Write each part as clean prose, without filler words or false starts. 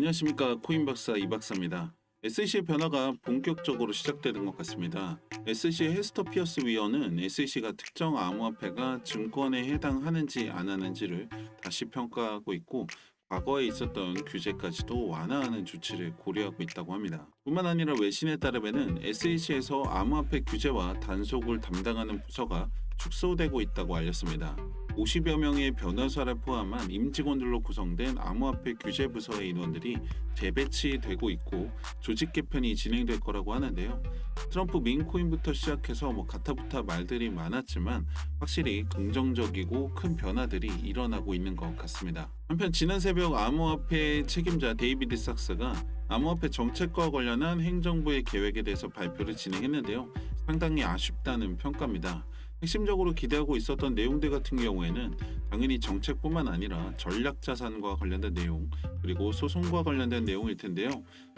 안녕하십니까, 코인박사 이박사입니다. SEC의 변화가 본격적으로 시작되는 것 같습니다. SEC 헤스터 피어스 위원은 SEC가 특정 암호화폐가 증권에 해당하는지 안 하는지를 다시 평가하고 있고, 과거에 있었던 규제까지도 완화하는 조치를 고려하고 있다고 합니다. 뿐만 아니라 외신에 따르면 SEC에서 암호화폐 규제와 단속을 담당하는 부서가 축소되고 있다고 알렸습니다. 50여 명의 변호사를 포함한 임직원들로 구성된 암호화폐 규제 부서의 인원들이 재배치되고 있고, 조직 개편이 진행될 거라고 하는데요. 트럼프 민코인부터 시작해서 가타부타 말들이 많았지만 확실히 긍정적이고 큰 변화들이 일어나고 있는 것 같습니다. 한편 지난 새벽 암호화폐 책임자 데이비드 sak스가 암호화폐 정책과 관련한 행정부의 계획에 대해서 발표를 진행했는데요. 상당히 아쉽다는 평가입니다. 핵심적으로 기대하고 있었던 내용들 같은 경우에는 당연히 정책뿐만 아니라 전략자산과 관련된 내용, 그리고 소송과 관련된 내용일 텐데요.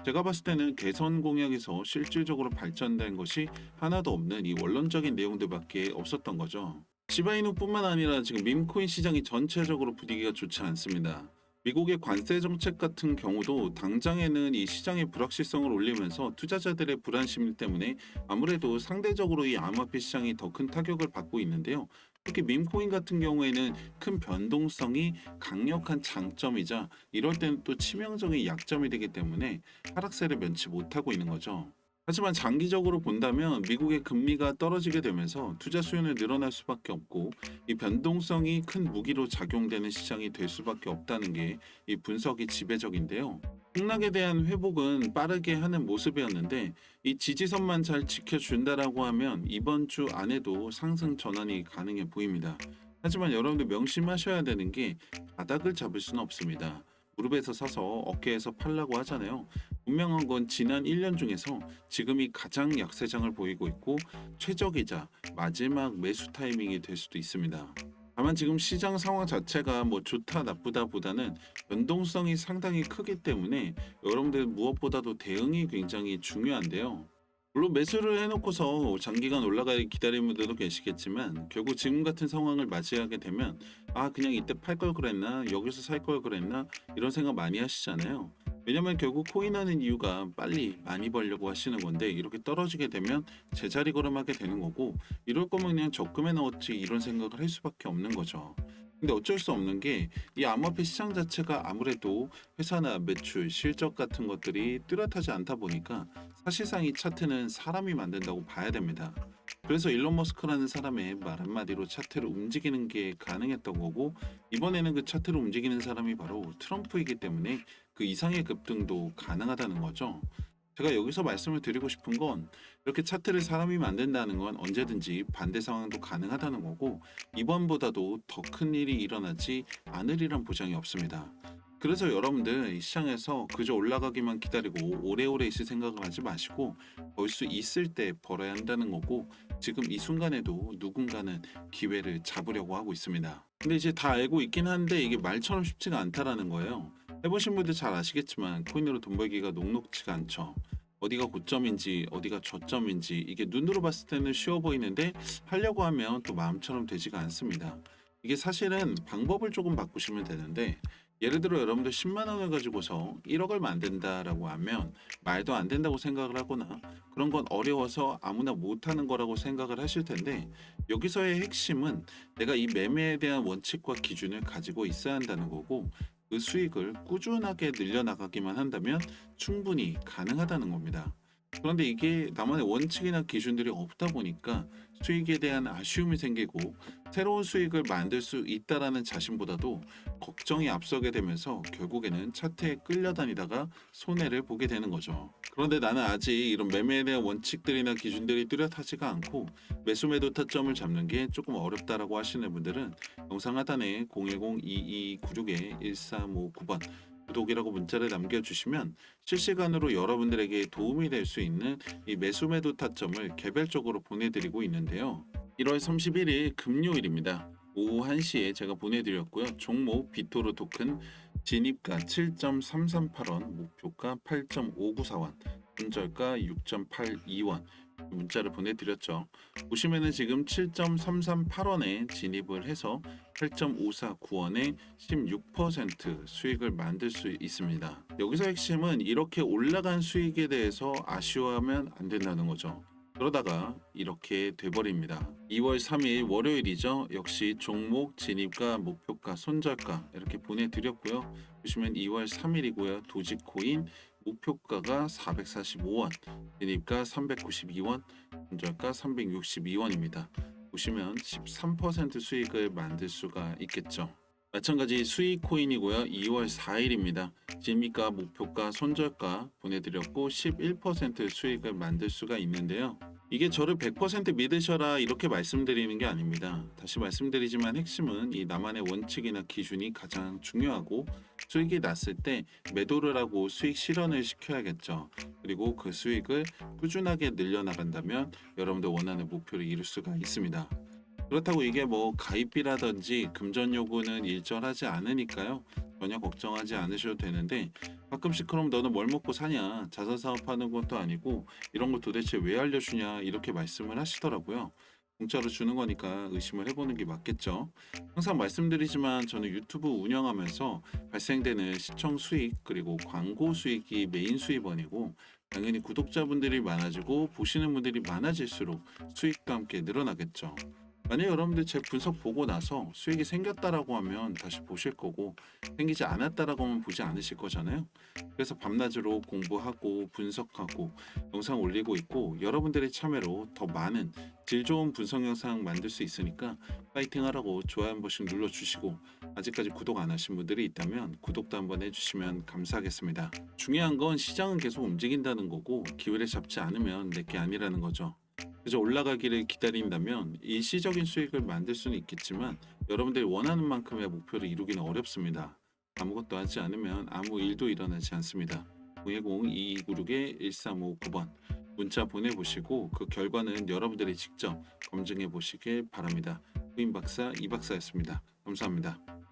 제가 봤을 때는 개선 공약에서 실질적으로 발전된 것이 하나도 없는 이 원론적인 내용들밖에 없었던 거죠. 시바이누뿐만 아니라 지금 밈코인 시장이 전체적으로 분위기가 좋지 않습니다. 미국의 관세 정책 같은 경우도 당장에는 이 시장의 불확실성을 올리면서 투자자들의 불안 심리 때문에 아무래도 상대적으로 이 암호화폐 시장이 더 큰 타격을 받고 있는데요. 특히 밈코인 같은 경우에는 큰 변동성이 강력한 장점이자 이럴 때는 또 치명적인 약점이 되기 때문에 하락세를 면치 못하고 있는 거죠. 하지만 장기적으로 본다면 미국의 금리가 떨어지게 되면서 투자 수요는 늘어날 수밖에 없고, 이 변동성이 큰 무기로 작용되는 시장이 될 수밖에 없다는 게 이 분석이 지배적인데요. 폭락에 대한 회복은 빠르게 하는 모습이었는데, 이 지지선만 잘 지켜준다라고 하면 이번 주 안에도 상승 전환이 가능해 보입니다. 하지만 여러분들 명심하셔야 되는 게, 바닥을 잡을 수는 없습니다. 무릎에서 서서 어깨에서 팔라고 하잖아요. 분명한 건 지난 1년 중에서 지금이 가장 약세장을 보이고 있고, 최적이자 마지막 매수 타이밍이 될 수도 있습니다. 다만 지금 시장 상황 자체가 좋다 나쁘다 보다는 변동성이 상당히 크기 때문에 여러분들 무엇보다도 대응이 굉장히 중요한데요. 물론 매수를 해놓고서 장기간 올라가길 기다리는 분들도 계시겠지만, 결국 지금 같은 상황을 맞이하게 되면 그냥 이때 팔 걸 그랬나, 여기서 살 걸 그랬나, 이런 생각 많이 하시잖아요. 왜냐면 결국 코인하는 이유가 빨리 많이 벌려고 하시는 건데, 이렇게 떨어지게 되면 제자리 걸음하게 되는 거고, 이럴 거면 그냥 적금에 넣었지 이런 생각을 할 수밖에 없는 거죠. 근데 어쩔 수 없는 게, 이 암호화폐 시장 자체가 아무래도 회사나 매출, 실적 같은 것들이 뚜렷하지 않다 보니까 사실상 이 차트는 사람이 만든다고 봐야 됩니다. 그래서 일론 머스크라는 사람의 말 한마디로 차트를 움직이는 게 가능했던 거고, 이번에는 그 차트를 움직이는 사람이 바로 트럼프이기 때문에 그 이상의 급등도 가능하다는 거죠. 제가 여기서 말씀을 드리고 싶은 건, 이렇게 차트를 사람이 만든다는 건 언제든지 반대 상황도 가능하다는 거고, 이번보다도 더 큰 일이 일어나지 않으리란 보장이 없습니다. 그래서 여러분들 이 시장에서 그저 올라가기만 기다리고 오래오래 있을 생각을 하지 마시고, 벌 수 있을 때 벌어야 한다는 거고, 지금 이 순간에도 누군가는 기회를 잡으려고 하고 있습니다. 근데 이제 다 알고 있긴 한데 이게 말처럼 쉽지가 않다라는 거예요. 해보신 분들 잘 아시겠지만 코인으로 돈 벌기가 녹록지가 않죠. 어디가 고점인지 어디가 저점인지 이게 눈으로 봤을 때는 쉬워 보이는데, 하려고 하면 또 마음처럼 되지가 않습니다. 이게 사실은 방법을 조금 바꾸시면 되는데, 예를 들어 여러분들 10만 원을 가지고서 1억을 만든다라고 하면 말도 안 된다고 생각을 하거나, 그런 건 어려워서 아무나 못하는 거라고 생각을 하실 텐데, 여기서의 핵심은 내가 이 매매에 대한 원칙과 기준을 가지고 있어야 한다는 거고, 그 수익을 꾸준하게 늘려나가기만 한다면 충분히 가능하다는 겁니다. 그런데 이게 나만의 원칙이나 기준들이 없다 보니까 수익에 대한 아쉬움이 생기고, 새로운 수익을 만들 수 있다라는 자신보다도 걱정이 앞서게 되면서 결국에는 차트에 끌려다니다가 손해를 보게 되는 거죠. 그런데 나는 아직 이런 매매에 대한 원칙들이나 기준들이 뚜렷하지가 않고 매수 매도 타점을 잡는 게 조금 어렵다라고 하시는 분들은 영상 하단에 010-2296-1359번 구독이라고 문자를 남겨주시면 실시간으로 여러분들에게 도움이 될 수 있는 이 매수 매도 타점을 개별적으로 보내드리고 있는데요. 1월 31일 금요일입니다. 오후 1시에 제가 보내드렸고요. 종목 비토르 토큰 진입가 7.338원, 목표가 8.594원, 손절가 6.82원, 문자를 보내드렸죠. 보시면은 지금 7.338원에 진입을 해서 8.549원에 16% 수익을 만들 수 있습니다. 여기서 핵심은 이렇게 올라간 수익에 대해서 아쉬워하면 안 된다는 거죠. 그러다가 이렇게 돼버립니다. 2월 3일 월요일이죠. 역시 종목 진입가, 목표가, 손절가 이렇게 보내드렸고요. 보시면 2월 3일이고요. 도지코인 목표가가 445원, 진입가 392원, 손절가 362원입니다. 보시면 13% 수익을 만들 수가 있겠죠. 마찬가지 수익 코인이고요. 2월 4일입니다. 진입가, 목표가, 손절가 보내드렸고 11% 수익을 만들 수가 있는데요. 이게 저를 100% 믿으셔라 이렇게 말씀드리는 게 아닙니다. 다시 말씀드리지만 핵심은 이 나만의 원칙이나 기준이 가장 중요하고 수익이 났을 때 매도를 하고 수익 실현을 시켜야겠죠. 그리고 그 수익을 꾸준하게 늘려나간다면 여러분들 원하는 목표를 이룰 수가 있습니다. 그렇다고 이게 뭐 가입비라든지 금전 요구는 일절하지 않으니까요. 전혀 걱정하지 않으셔도 되는데 가끔씩 그럼 너는 뭘 먹고 사냐? 자선 사업하는 것도 아니고 이런 거 도대체 왜 알려주냐? 이렇게 말씀을 하시더라고요. 공짜로 주는 거니까 의심을 해보는 게 맞겠죠. 항상 말씀드리지만 저는 유튜브 운영하면서 발생되는 시청 수익 그리고 광고 수익이 메인 수입원이고 당연히 구독자분들이 많아지고 보시는 분들이 많아질수록 수익도 함께 늘어나겠죠. 만약 여러분들 제 분석 보고 나서 수익이 생겼다라고 하면 다시 보실 거고 생기지 않았다라고 하면 보지 않으실 거잖아요. 그래서 밤낮으로 공부하고 분석하고 영상 올리고 있고 여러분들의 참여로 더 많은 질 좋은 분석 영상 만들 수 있으니까 파이팅 하라고 좋아요 한 번씩 눌러주시고 아직까지 구독 안 하신 분들이 있다면 구독도 한번 해주시면 감사하겠습니다. 중요한 건 시장은 계속 움직인다는 거고 기회를 잡지 않으면 내게 아니라는 거죠. 그래서 올라가기를 기다린다면 일시적인 수익을 만들 수는 있겠지만 여러분들이 원하는 만큼의 목표를 이루기는 어렵습니다. 아무것도 하지 않으면 아무 일도 일어나지 않습니다. 010-2296-1359번 문자 보내보시고 그 결과는 여러분들이 직접 검증해 보시길 바랍니다. 후임 박사 이박사였습니다. 감사합니다.